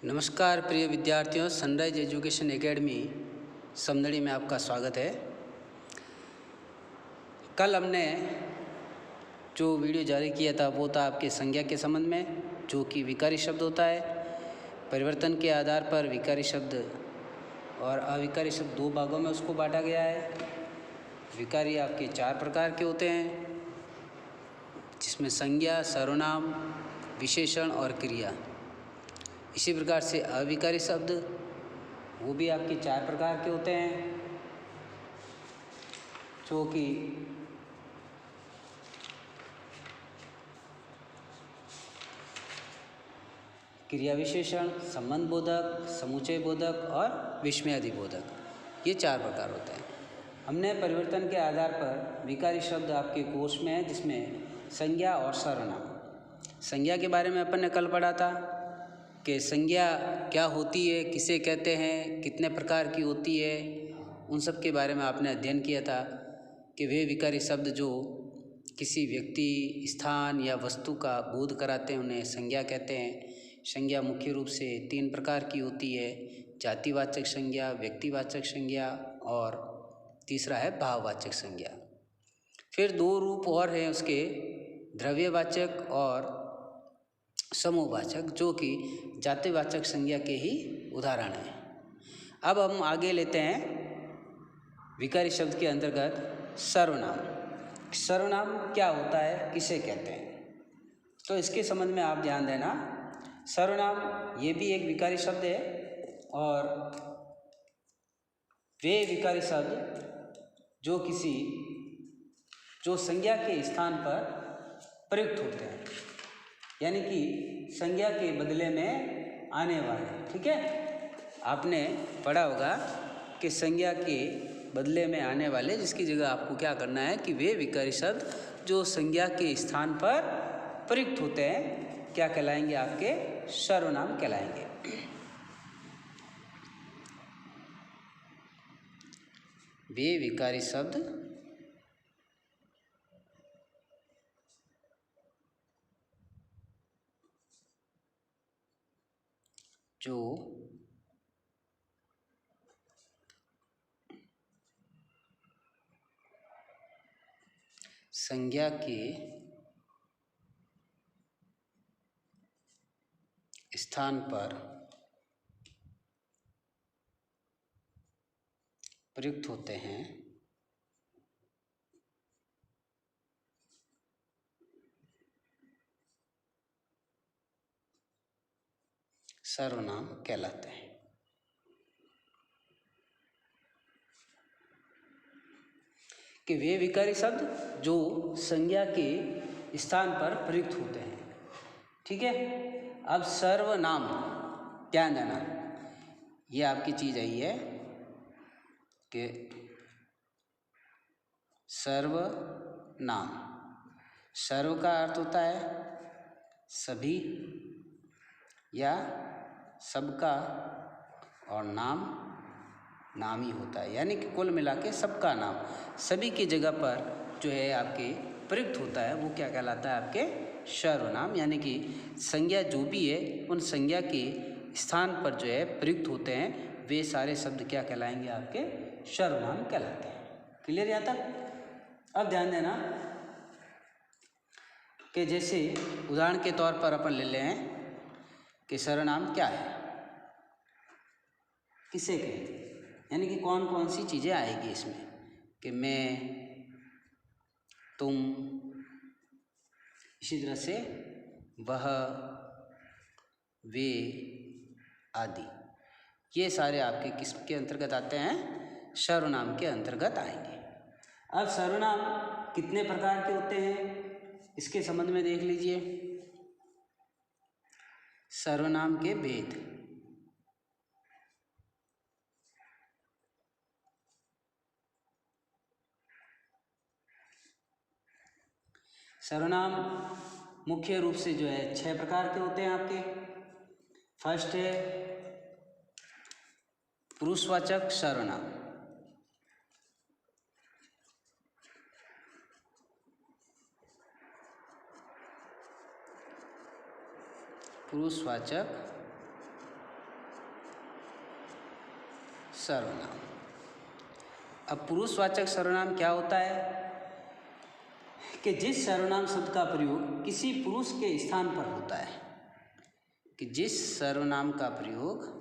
नमस्कार प्रिय विद्यार्थियों, सनराइज एजुकेशन एकेडमी समदड़ी में आपका स्वागत है। कल हमने जो वीडियो जारी किया था वो था आपके संज्ञा के संबंध में, जो कि विकारी शब्द होता है। परिवर्तन के आधार पर विकारी शब्द और अविकारी शब्द दो भागों में उसको बांटा गया है। विकारी आपके चार प्रकार के होते हैं, जिसमें संज्ञा, सर्वनाम, विशेषण और क्रिया। इसी प्रकार से अविकारी शब्द वो भी आपके चार प्रकार के होते हैं, जो कि क्रिया विशेषण, संबंध बोधक, समुच्चय बोधक और विस्मयादि बोधक, ये चार प्रकार होते हैं। हमने परिवर्तन के आधार पर विकारी शब्द आपके कोर्स में है, जिसमें संज्ञा और सर्वनाम। संज्ञा के बारे में अपन ने कल पढ़ा था कि संज्ञा क्या होती है, किसे कहते हैं, कितने प्रकार की होती है, उन सब के बारे में आपने अध्ययन किया था कि वे विकारी शब्द जो किसी व्यक्ति, स्थान या वस्तु का बोध कराते हैं उन्हें संज्ञा कहते हैं। संज्ञा मुख्य रूप से तीन प्रकार की होती है: जातिवाचक संज्ञा, व्यक्तिवाचक संज्ञा और तीसरा है भाववाचक संज्ञा। फिर दो रूप और हैं उसके, द्रव्यवाचक और समूहवाचक, जो कि जातिवाचक संज्ञा के ही उदाहरण हैं। अब हम आगे लेते हैं विकारी शब्द के अंतर्गत सर्वनाम। सर्वनाम क्या होता है, किसे कहते हैं, तो इसके संबंध में आप ध्यान देना। सर्वनाम ये भी एक विकारी शब्द है, और वे विकारी शब्द जो संज्ञा के स्थान पर प्रयुक्त होते हैं, यानी कि संज्ञा के बदले में आने वाले। ठीक है, आपने पढ़ा होगा कि संज्ञा के बदले में आने वाले, जिसकी जगह आपको क्या करना है कि वे विकारी शब्द जो संज्ञा के स्थान पर प्रयुक्त होते हैं क्या कहलाएंगे, आपके सर्वनाम कहलाएंगे। वे विकारी शब्द जो संज्ञा के स्थान पर प्रयुक्त होते हैं सर्वनाम कहलाते हैं। कि वे विकारी शब्द जो संज्ञा के स्थान पर प्रयुक्त होते हैं। ठीक है, अब सर्वनाम ध्यान देना, ये आपकी चीज आई है कि सर्वनाम, सर्व का अर्थ होता है सभी या सबका, और नाम नाम ही होता है, यानी कि कुल मिला के सबका नाम, सभी की जगह पर जो है आपके प्रयुक्त होता है, वो क्या कहलाता है, आपके सर्वनाम। यानी कि संज्ञा जो भी है उन संज्ञा के स्थान पर जो है प्रयुक्त होते हैं, वे सारे शब्द क्या कहलाएंगे, आपके सर्वनाम कहलाते हैं। क्लियर यहाँ तक? अब ध्यान देना कि जैसे उदाहरण के तौर पर अपन ले लें कि सर्वनाम क्या है, किसे कहते हैं, यानी कि कौन कौन सी चीज़ें आएगी इसमें, कि मैं, तुम, इसी तरह से वह, वे आदि, ये सारे आपके किसके अंतर्गत आते हैं, सर्वनाम के अंतर्गत आएंगे। अब सर्वनाम कितने प्रकार के होते हैं इसके संबंध में देख लीजिए। सर्वनाम के भेद, सर्वनाम मुख्य रूप से जो है 6 प्रकार के होते हैं आपके। फर्स्ट है पुरुषवाचक सर्वनाम। पुरुषवाचक सर्वनाम। अब पुरुषवाचक सर्वनाम क्या होता है कि जिस सर्वनाम शब्द का प्रयोग किसी पुरुष के स्थान पर होता है, कि जिस सर्वनाम का प्रयोग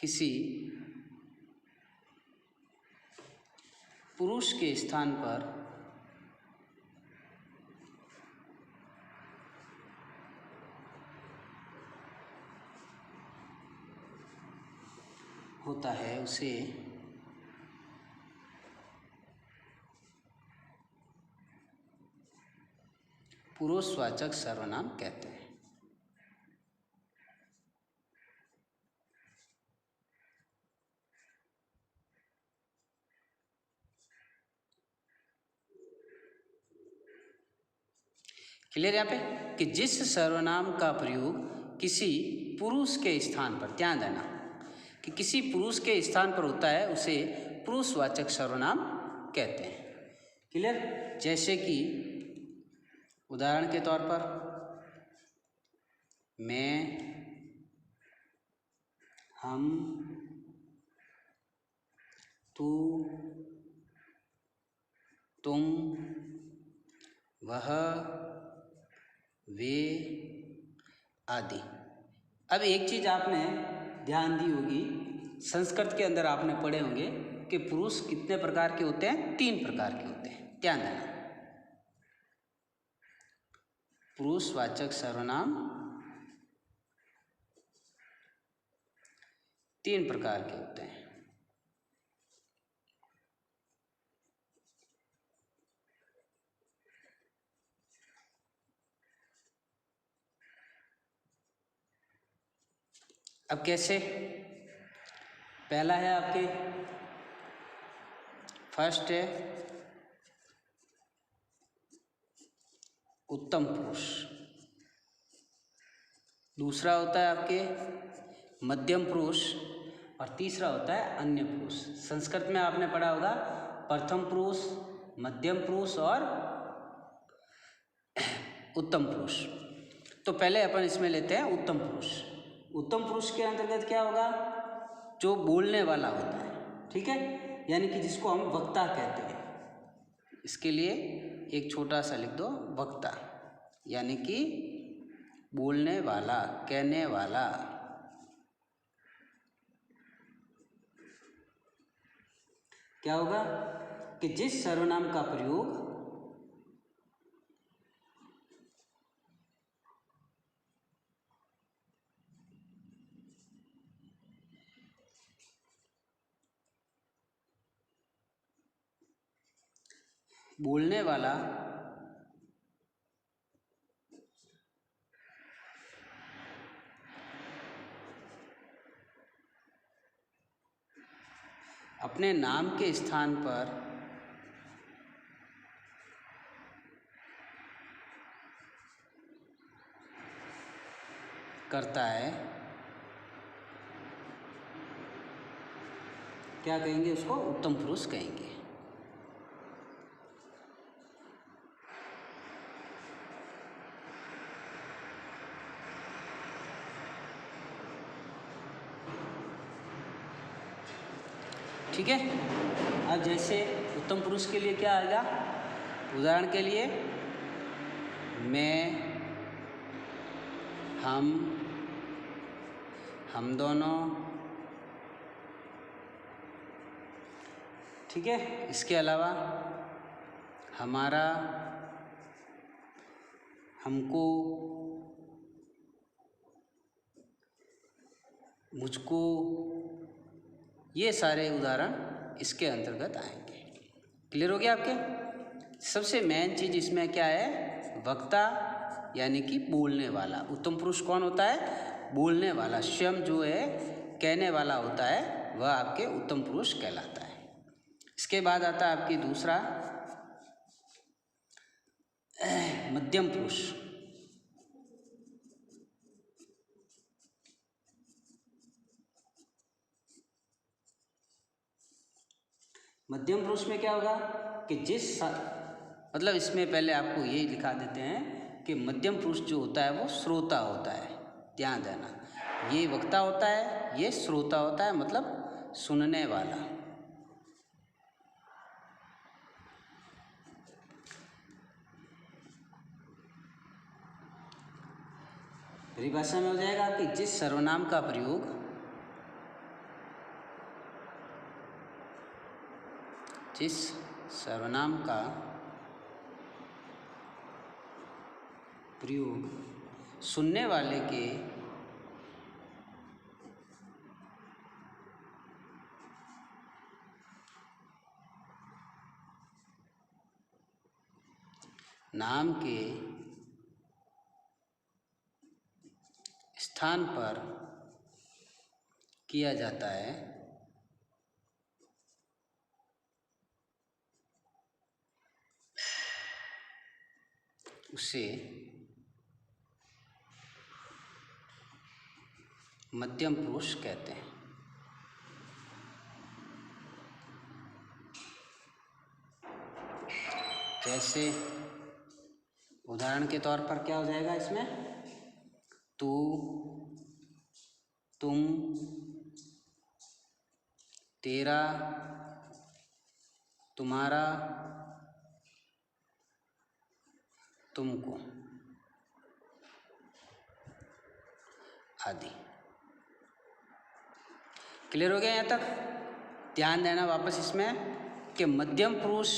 किसी पुरुष के स्थान पर होता है उसे पुरुषवाचक सर्वनाम कहते हैं। क्लियर यहाँ पे कि जिस सर्वनाम का प्रयोग किसी पुरुष के स्थान पर, ध्यान देना कि किसी पुरुष के स्थान पर होता है उसे पुरुषवाचक सर्वनाम कहते हैं। क्लियर? जैसे कि उदाहरण के तौर पर मैं, हम, तू, तुम, वह, वे आदि। अब एक चीज़ आपने ध्यान दी होगी, संस्कृत के अंदर आपने पढ़े होंगे कि पुरुष कितने प्रकार के होते हैं? 3 प्रकार के होते हैं। ध्यान देना, पुरुषवाचक सर्वनाम 3 प्रकार के होते हैं। अब कैसे? पहला है आपके, फर्स्ट है उत्तम पुरुष, दूसरा होता है आपके मध्यम पुरुष और तीसरा होता है अन्य पुरुष। संस्कृत में आपने पढ़ा होगा प्रथम पुरुष, मध्यम पुरुष और उत्तम पुरुष। तो पहले अपन इसमें लेते हैं उत्तम पुरुष। उत्तम पुरुष के अंतर्गत क्या होगा? जो बोलने वाला होता है, ठीक है, यानी कि जिसको हम वक्ता कहते हैं। इसके लिए एक छोटा सा लिख दो, वक्ता, यानी कि बोलने वाला, कहने वाला। क्या होगा कि जिस सर्वनाम का प्रयोग बोलने वाला अपने नाम के स्थान पर करता है, क्या कहेंगे? उसको उत्तम पुरुष कहेंगे। ठीक है। अब जैसे उत्तम पुरुष के लिए क्या आएगा? उदाहरण के लिए मैं, हम दोनों, ठीक है। इसके अलावा हमारा, हमको, मुझको, ये सारे उदाहरण इसके अंतर्गत आएंगे। क्लियर हो गया आपके? सबसे मेन चीज़ इसमें क्या है? वक्ता, यानी कि बोलने वाला। उत्तम पुरुष कौन होता है? बोलने वाला, स्वयं जो है कहने वाला होता है, वह आपके उत्तम पुरुष कहलाता है। इसके बाद आता है आपकी दूसरा मध्यम पुरुष। मध्यम पुरुष में क्या होगा कि मतलब इसमें पहले आपको ये लिखा देते हैं कि मध्यम पुरुष जो होता है वो श्रोता होता है, ध्यान देना। ये वक्ता होता है, ये श्रोता होता है, मतलब सुनने वाला। परिभाषा में हो जाएगा कि जिस सर्वनाम का प्रयोग सुनने वाले के नाम के स्थान पर किया जाता है, उसे मध्यम पुरुष कहते हैं। जैसे उदाहरण के तौर पर क्या हो जाएगा इसमें, तू, तुम, तेरा, तुम्हारा, तुमको आदि। क्लियर हो गया यहाँ तक? ध्यान देना वापस इसमें कि मध्यम पुरुष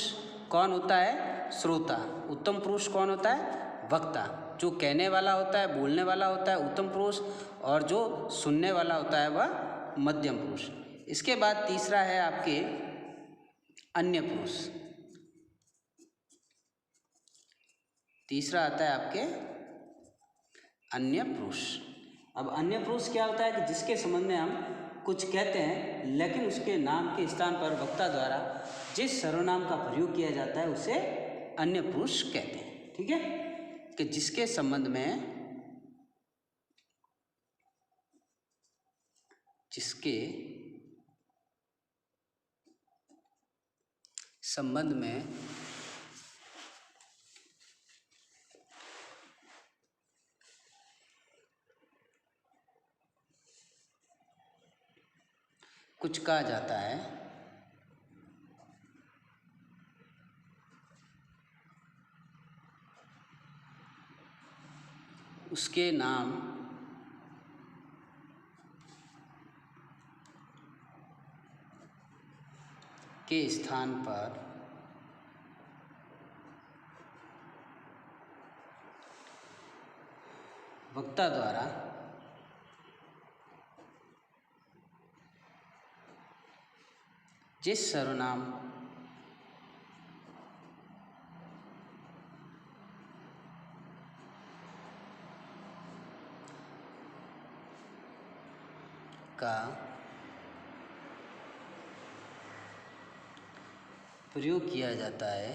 कौन होता है, श्रोता। उत्तम पुरुष कौन होता है, वक्ता। जो कहने वाला होता है, बोलने वाला होता है उत्तम पुरुष, और जो सुनने वाला होता है वह मध्यम पुरुष। इसके बाद तीसरा है आपके अन्य पुरुष। तीसरा आता है आपके अन्य पुरुष। अब अन्य पुरुष क्या होता है कि जिसके संबंध में हम कुछ कहते हैं, लेकिन उसके नाम के स्थान पर वक्ता द्वारा जिस सर्वनाम का प्रयोग किया जाता है उसे अन्य पुरुष कहते हैं। ठीक है, कि जिसके संबंध में कुछ कहा जाता है, उसके नाम के स्थान पर वक्ता द्वारा जिस सर्वनाम का प्रयोग किया जाता है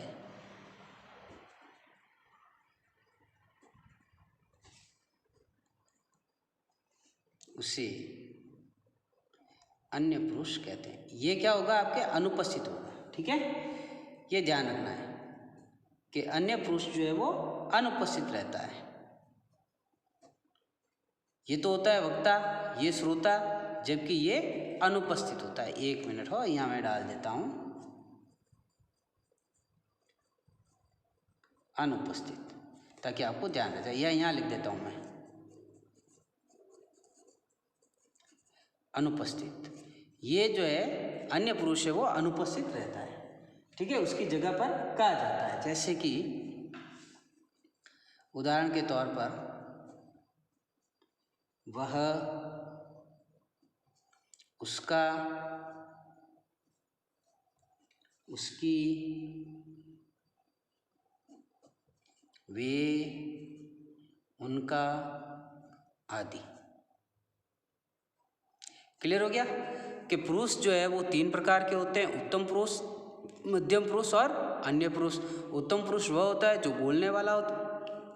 उसे अन्य पुरुष कहते हैं। ये क्या होगा, आपके अनुपस्थित होगा। ठीक है, ये ध्यान रखना है कि अन्य पुरुष जो है वो अनुपस्थित रहता है। ये तो होता है वक्ता, ये श्रोता, जबकि ये अनुपस्थित होता है। एक मिनट हो, यहाँ मैं डाल देता हूँ अनुपस्थित, ताकि आपको ध्यान रह जाए। या यहाँ लिख देता हूँ मैं अनुपस्थित। ये जो है अन्य पुरुष है वो अनुपस्थित रहता है। ठीक है, उसकी जगह पर कहा जाता है। जैसे कि उदाहरण के तौर पर वह, उसका, उसकी, वे, उनका आदि। क्लियर हो गया कि पुरुष जो है वो तीन प्रकार के होते हैं, उत्तम पुरुष, मध्यम पुरुष और अन्य पुरुष। उत्तम पुरुष वह होता है जो बोलने वाला होता है,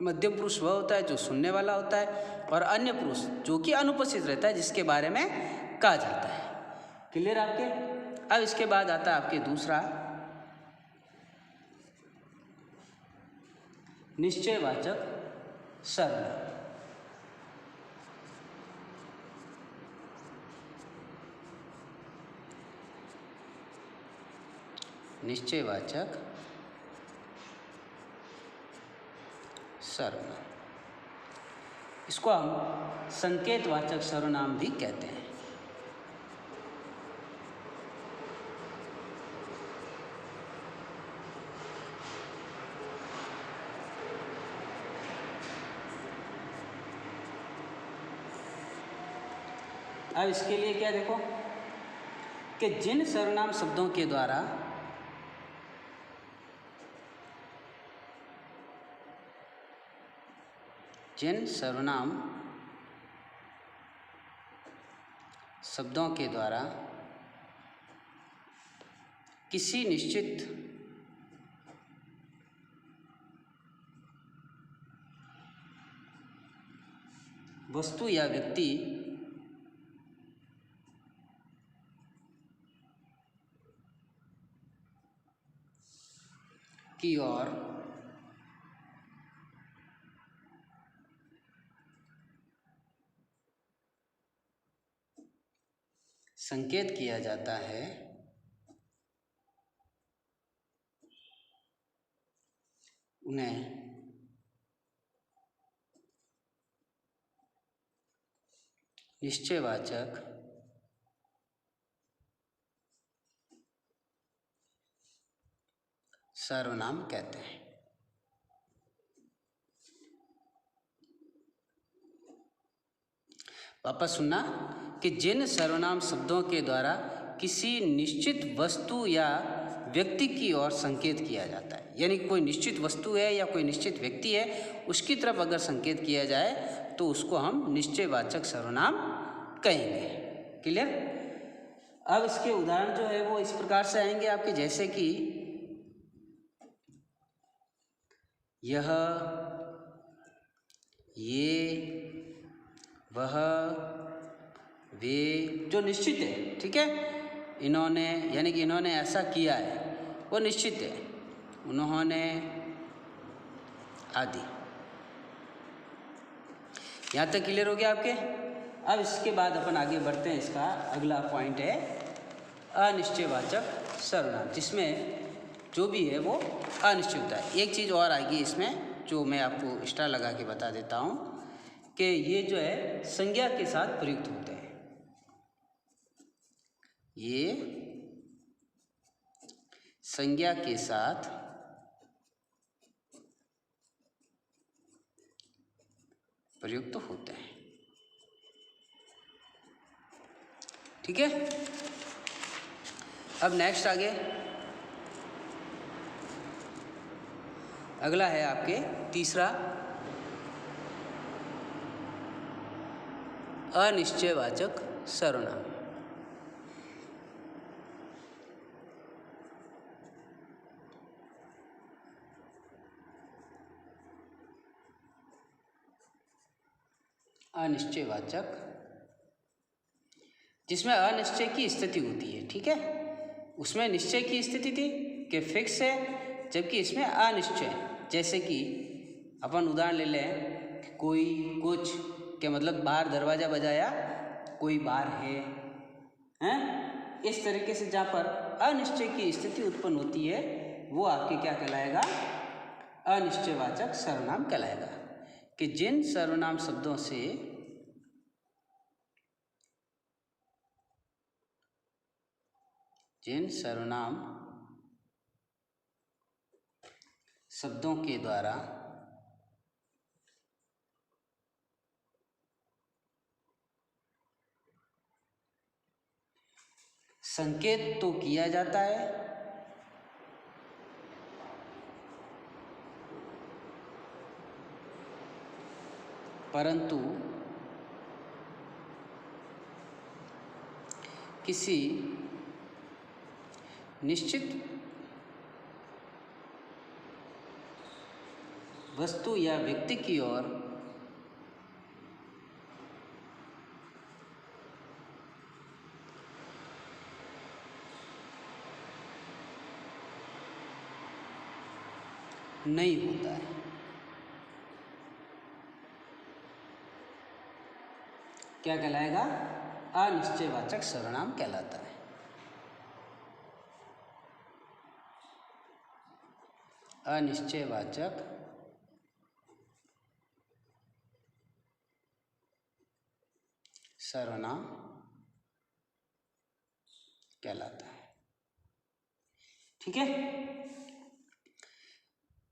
मध्यम पुरुष वह होता है जो सुनने वाला होता है, और अन्य पुरुष जो कि अनुपस्थित रहता है, जिसके बारे में कहा जाता है। क्लियर आपके? अब इसके बाद आता है आपके दूसरा निश्चयवाचक सर्वनाम। निश्चयवाचक सर्वनाम, इसको हम संकेतवाचक सर्वनाम भी कहते हैं। अब इसके लिए क्या देखो कि जिन सर्वनाम शब्दों के द्वारा जिन सर्वनाम शब्दों के द्वारा किसी निश्चित वस्तु या व्यक्ति की ओर संकेत किया जाता है, उन्हें निश्चयवाचक सर्वनाम कहते हैं। वापस सुनना कि जिन सर्वनाम शब्दों के द्वारा किसी निश्चित वस्तु या व्यक्ति की ओर संकेत किया जाता है, यानी कोई निश्चित वस्तु है या कोई निश्चित व्यक्ति है, उसकी तरफ अगर संकेत किया जाए तो उसको हम निश्चयवाचक सर्वनाम कहेंगे। क्लियर? अब इसके उदाहरण जो है वो इस प्रकार से आएंगे आपके, जैसे कि यह, ये, वह, वे, जो निश्चित है, ठीक है। इन्होंने, यानी कि इन्होंने ऐसा किया है, वो निश्चित है। उन्होंने, आदि। यहाँ तक क्लियर हो गया आपके? अब इसके बाद अपन आगे बढ़ते हैं। इसका अगला पॉइंट है अनिश्चयवाचक सर्वनाम, जिसमें जो भी है वो अनिश्चित होता है। एक चीज़ और आएगी इसमें जो मैं आपको स्टार लगा के बता देता हूँ कि ये जो है संज्ञा के साथ प्रयुक्त होते हैं। ये संज्ञा के साथ प्रयुक्त होते हैं, ठीक है। अब नेक्स्ट आगे अगला है आपके तीसरा अनिश्चयवाचक सर्वनाम। अनिश्चयवाचक, जिसमें अनिश्चय की स्थिति होती है, ठीक है। उसमें निश्चय की स्थिति थी कि फिक्स है, जबकि इसमें अनिश्चय, जैसे कि अपन उदाहरण ले लें, कोई कुछ के मतलब बाहर दरवाज़ा बजाया, कोई बाहर है, हैं? इस तरीके से जहाँ पर अनिश्चय की स्थिति उत्पन्न होती है वो आपके क्या कहलाएगा? अनिश्चयवाचक सर्वनाम कहलाएगा। कि जिन सर्वनाम शब्दों से जिन सर्वनाम शब्दों के द्वारा संकेत तो किया जाता है, परंतु किसी निश्चित वस्तु या व्यक्ति की ओर नहीं होता है। क्या कहलाएगा? अनिश्चयवाचक सर्वनाम कहलाता है। अनिश्चयवाचक सर्वनाम कहलाता है। ठीक है,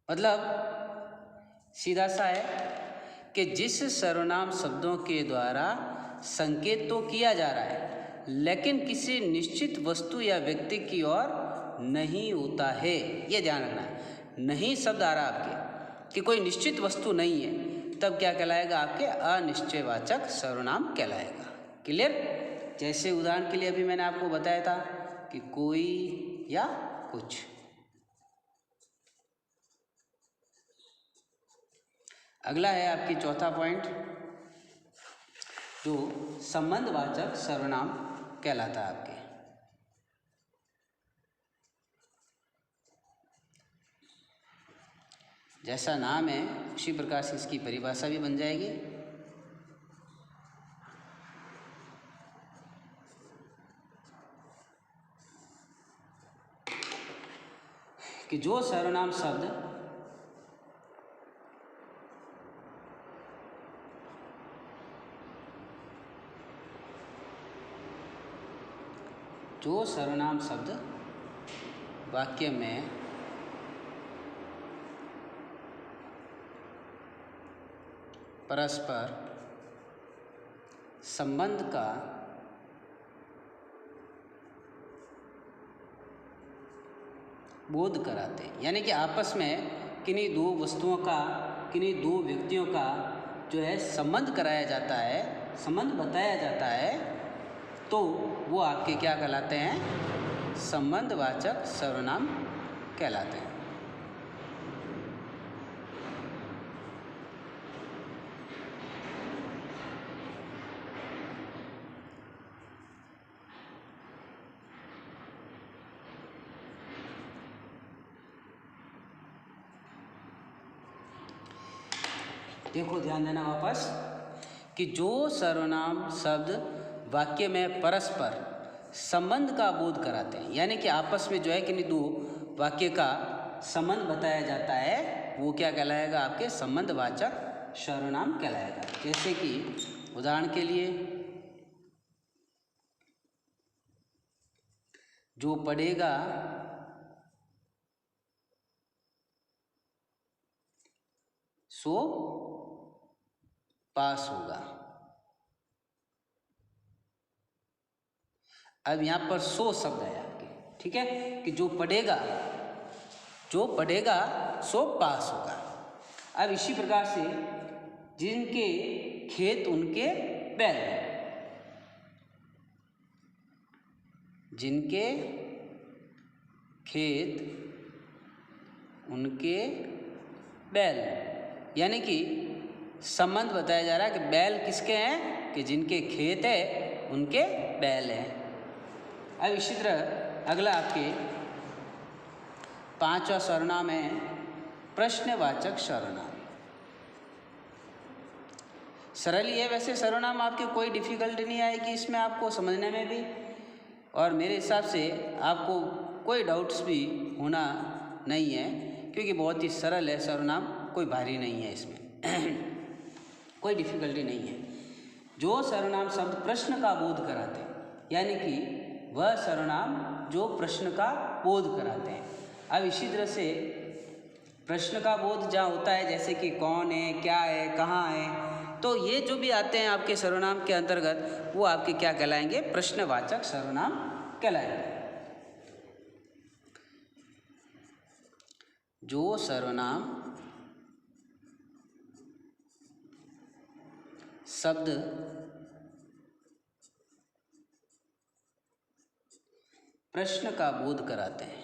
मतलब सीधा सा है कि जिस सर्वनाम शब्दों के द्वारा संकेत तो किया जा रहा है लेकिन किसी निश्चित वस्तु या व्यक्ति की ओर नहीं होता है। ये ध्यान रखना है, नहीं शब्द आ रहा आपके कि कोई निश्चित वस्तु नहीं है, तब क्या कहलाएगा? आपके अनिश्चयवाचक सर्वनाम कहलाएगा। क्लियर? जैसे उदाहरण के लिए अभी मैंने आपको बताया था कि कोई या कुछ। अगला है आपकी चौथा पॉइंट, जो संबंधवाचक सर्वनाम कहलाता है आपके। जैसा नाम है उसी प्रकार से इसकी परिभाषा भी बन जाएगी। कि जो सर्वनाम शब्द वाक्य में परस्पर संबंध का बोध कराते हैं, यानी कि आपस में किन्हीं दो वस्तुओं का, किन्हीं दो व्यक्तियों का जो है संबंध कराया जाता है, संबंध बताया जाता है, तो वो आपके क्या कहलाते हैं? संबंधवाचक सर्वनाम कहलाते हैं। देखो ध्यान देना वापस कि जो सर्वनाम शब्द वाक्य में परस्पर संबंध का बोध कराते हैं, यानी कि आपस में जो है कि दो वाक्य का संबंध बताया जाता है, वो क्या कहलाएगा? आपके संबंधवाचक सर्वनाम कहलाएगा। जैसे कि उदाहरण के लिए, जो पढ़ेगा सो पास होगा। अब यहाँ पर सो शब्द है आपके, ठीक है, कि जो पढ़ेगा सो पास होगा। अब इसी प्रकार से जिनके खेत उनके बैल, जिनके खेत उनके बैल, यानी कि संबंध बताया जा रहा है कि बैल किसके हैं? कि जिनके खेत है उनके बैल हैं। अब इसी तरह अगला आपके पांचवा सर्वनाम है प्रश्नवाचक सर्वनाम। सरल ही है वैसे सर्वनाम, आपके कोई डिफिकल्टी नहीं आएगी इसमें आपको समझने में भी, और मेरे हिसाब से आपको कोई डाउट्स भी होना नहीं है, क्योंकि बहुत ही सरल है सर्वनाम, कोई भारी नहीं है इसमें कोई डिफिकल्टी नहीं है। जो सर्वनाम शब्द प्रश्न का बोध कराते हैं, यानी कि वह सर्वनाम जो प्रश्न का बोध कराते हैं। अब इसी तरह से प्रश्न का बोध जहाँ होता है, जैसे कि कौन है, क्या है, कहाँ है, तो ये जो भी आते हैं आपके सर्वनाम के अंतर्गत, वो आपके क्या कहलाएंगे? प्रश्नवाचक सर्वनाम कहलाएंगे। जो सर्वनाम शब्द प्रश्न का बोध कराते हैं,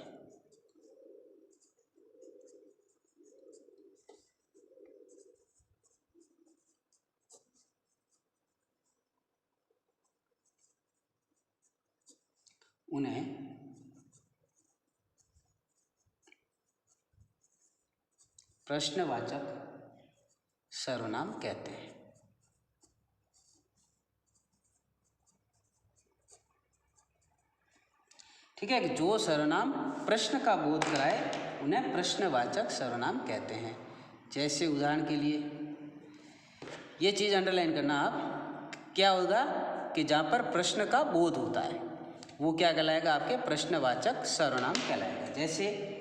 उन्हें प्रश्नवाचक सर्वनाम कहते हैं। ठीक है, कि जो सर्वनाम प्रश्न का बोध कराए उन्हें प्रश्नवाचक सर्वनाम कहते हैं। जैसे उदाहरण के लिए ये चीज़ अंडरलाइन करना आप, क्या होगा कि जहाँ पर प्रश्न का बोध होता है वो क्या कहलाएगा, आपके प्रश्नवाचक सर्वनाम कहलाएगा। जैसे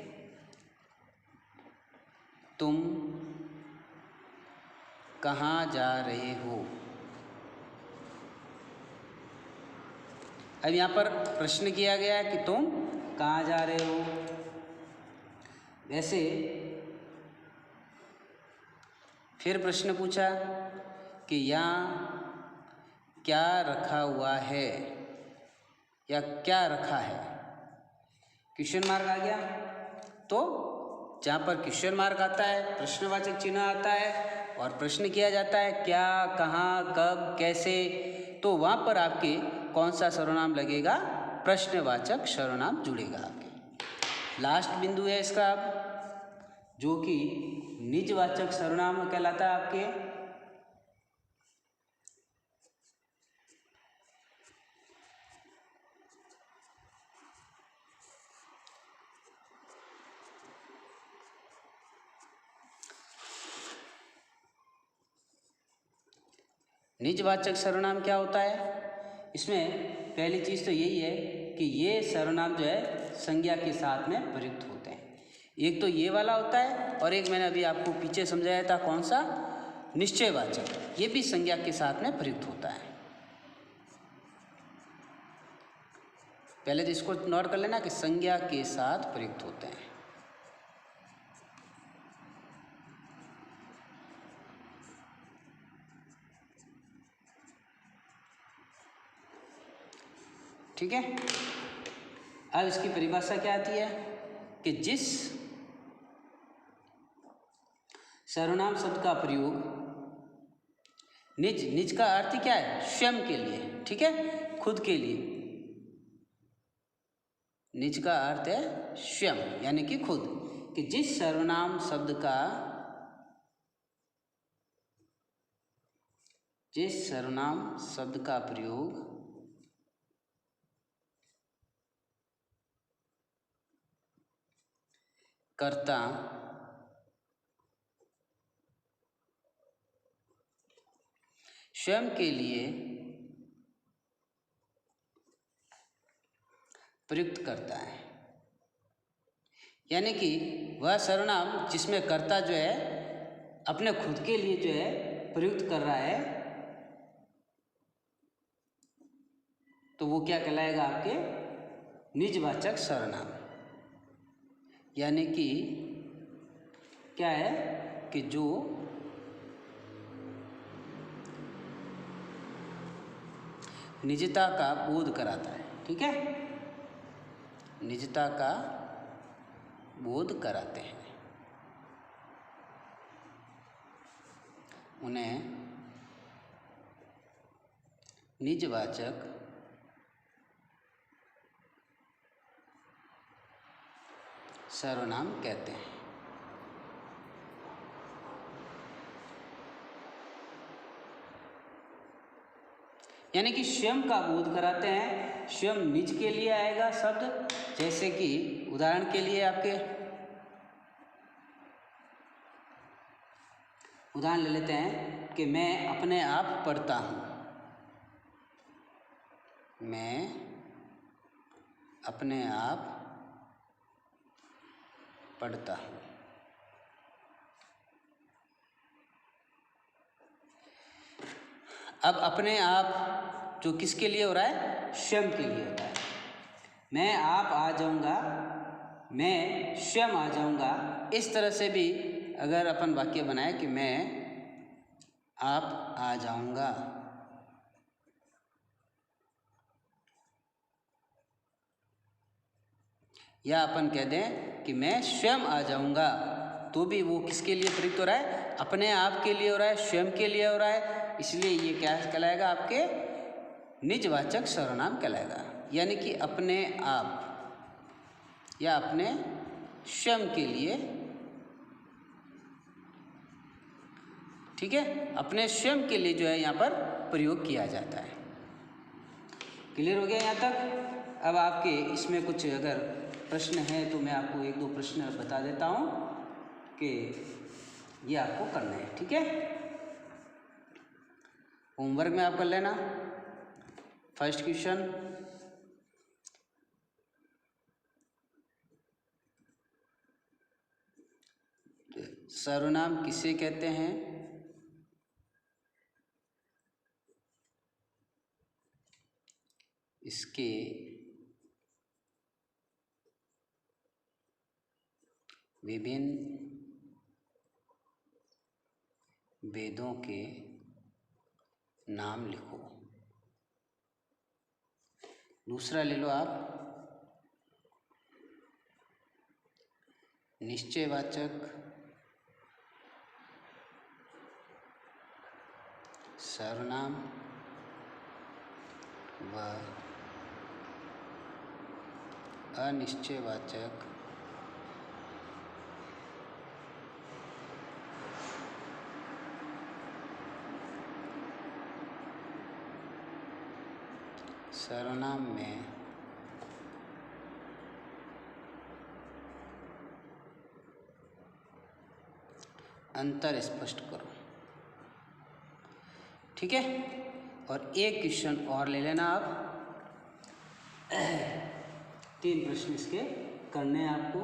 तुम कहाँ जा रहे हो। अब यहाँ पर प्रश्न किया गया है कि तुम कहाँ जा रहे हो। वैसे फिर प्रश्न पूछा कि यहाँ क्या रखा हुआ है या क्या रखा है, क्वेश्चन मार्क आ गया। तो जहाँ पर क्वेश्चन मार्क आता है, प्रश्नवाचक चिन्ह आता है और प्रश्न किया जाता है क्या, कहाँ, कब, कैसे, तो वहाँ पर आपके कौन सा सर्वनाम लगेगा, प्रश्नवाचक सर्वनाम जुड़ेगा आपके। लास्ट बिंदु है इसका अब, जो कि निजवाचक सर्वनाम कहलाता है आपके। निजवाचक सर्वनाम क्या होता है, इसमें पहली चीज़ तो यही है कि ये सर्वनाम जो है संज्ञा के साथ में प्रयुक्त होते हैं। एक तो ये वाला होता है और एक मैंने अभी आपको पीछे समझाया था कौन सा, निश्चयवाचक, ये भी संज्ञा के साथ में प्रयुक्त होता है। पहले तो इसको नोट कर लेना कि संज्ञा के साथ प्रयुक्त होते हैं। ठीक है, अब इसकी परिभाषा क्या आती है कि जिस सर्वनाम शब्द का प्रयोग निज का अर्थ क्या है, स्वयं के लिए, ठीक है, खुद के लिए। निज का अर्थ है स्वयं यानी कि खुद, कि जिस सर्वनाम शब्द का प्रयोग कर्ता स्वयं के लिए प्रयुक्त करता है, यानी कि वह सर्वनाम जिसमें कर्ता जो है अपने खुद के लिए जो है प्रयुक्त कर रहा है, तो वो क्या कहलाएगा, आपके निजवाचक सर्वनाम। यानी कि क्या है कि जो निजता का बोध कराता है, ठीक है, निजता का बोध कराते हैं, उन्हें निजवाचक सर्वनाम कहते हैं। यानी कि स्वयं का बोध कराते हैं, स्वयं निज के लिए आएगा शब्द। जैसे कि उदाहरण के लिए आपके उदाहरण ले लेते हैं कि मैं अपने आप पढ़ता हूँ, मैं अपने आप पढ़ता हूँ। अब अपने आप जो किसके लिए हो रहा है, स्वयं के लिए होता है। मैं आप आ जाऊँगा, मैं स्वयं आ जाऊँगा, इस तरह से भी अगर अपन वाक्य बनाए कि मैं आप आ जाऊँगा, या अपन कह दें कि मैं स्वयं आ जाऊँगा, तो भी वो किसके लिए प्रयुक्त हो रहा है, अपने आप के लिए हो रहा है, स्वयं के लिए हो रहा है। इसलिए ये क्या कहलाएगा, आपके निजवाचक सर्वनाम कहलाएगा। यानी कि अपने आप या अपने स्वयं के लिए ठीक है, अपने स्वयं के लिए जो है यहाँ पर प्रयोग किया जाता है। क्लियर हो गया यहाँ तक? अब आपके इसमें कुछ अगर प्रश्न है तो मैं आपको एक दो प्रश्न बता देता हूँ कि ये आपको करना है। ठीक है, होमवर्क में आप कर लेना। फर्स्ट क्वेश्चन, सर्वनाम किसे कहते हैं? इसके विभिन्न वेदों के नाम लिखो। दूसरा ले लो आप, निश्चयवाचक सर्वनाम व अनिश्चयवाचक सर्वनाम में अंतर स्पष्ट करो। ठीक है, और एक क्वेश्चन और ले लेना आप। 3 प्रश्न इसके करने हैं आपको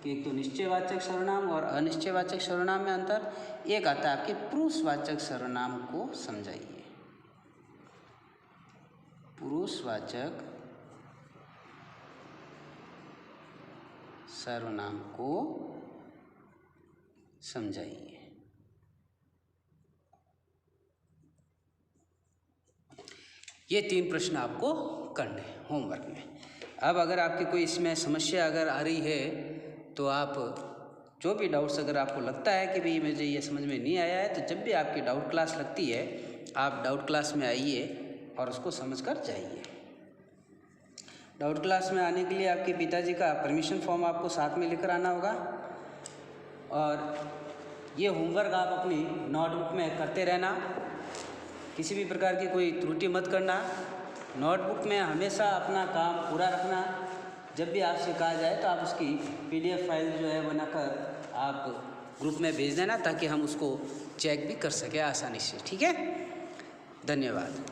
कि एक तो निश्चयवाचक सर्वनाम और अनिश्चयवाचक सर्वनाम में अंतर, एक आता है आपके पुरुषवाचक सर्वनाम को समझाइए। पुरुषवाचक सर्वनाम को समझाइए। ये 3 प्रश्न आपको करने हैं होमवर्क में। अब अगर आपकी कोई इसमें समस्या अगर आ रही है तो आप जो भी डाउट्स अगर आपको लगता है कि भाई मुझे ये समझ में नहीं आया है, तो जब भी आपकी डाउट क्लास लगती है आप डाउट क्लास में आइए और उसको समझ कर जाइए। डाउट क्लास में आने के लिए आपके पिताजी का परमिशन फॉर्म आपको साथ में लेकर आना होगा, और ये होमवर्क आप अपनी नोटबुक में करते रहना। किसी भी प्रकार की कोई त्रुटि मत करना। नोटबुक में हमेशा अपना काम पूरा रखना। जब भी आपसे कहा जाए तो आप उसकी PDF फाइल जो है बनाकर आप ग्रुप में भेज देना, ताकि हम उसको चेक भी कर सकें आसानी से। ठीक है, धन्यवाद।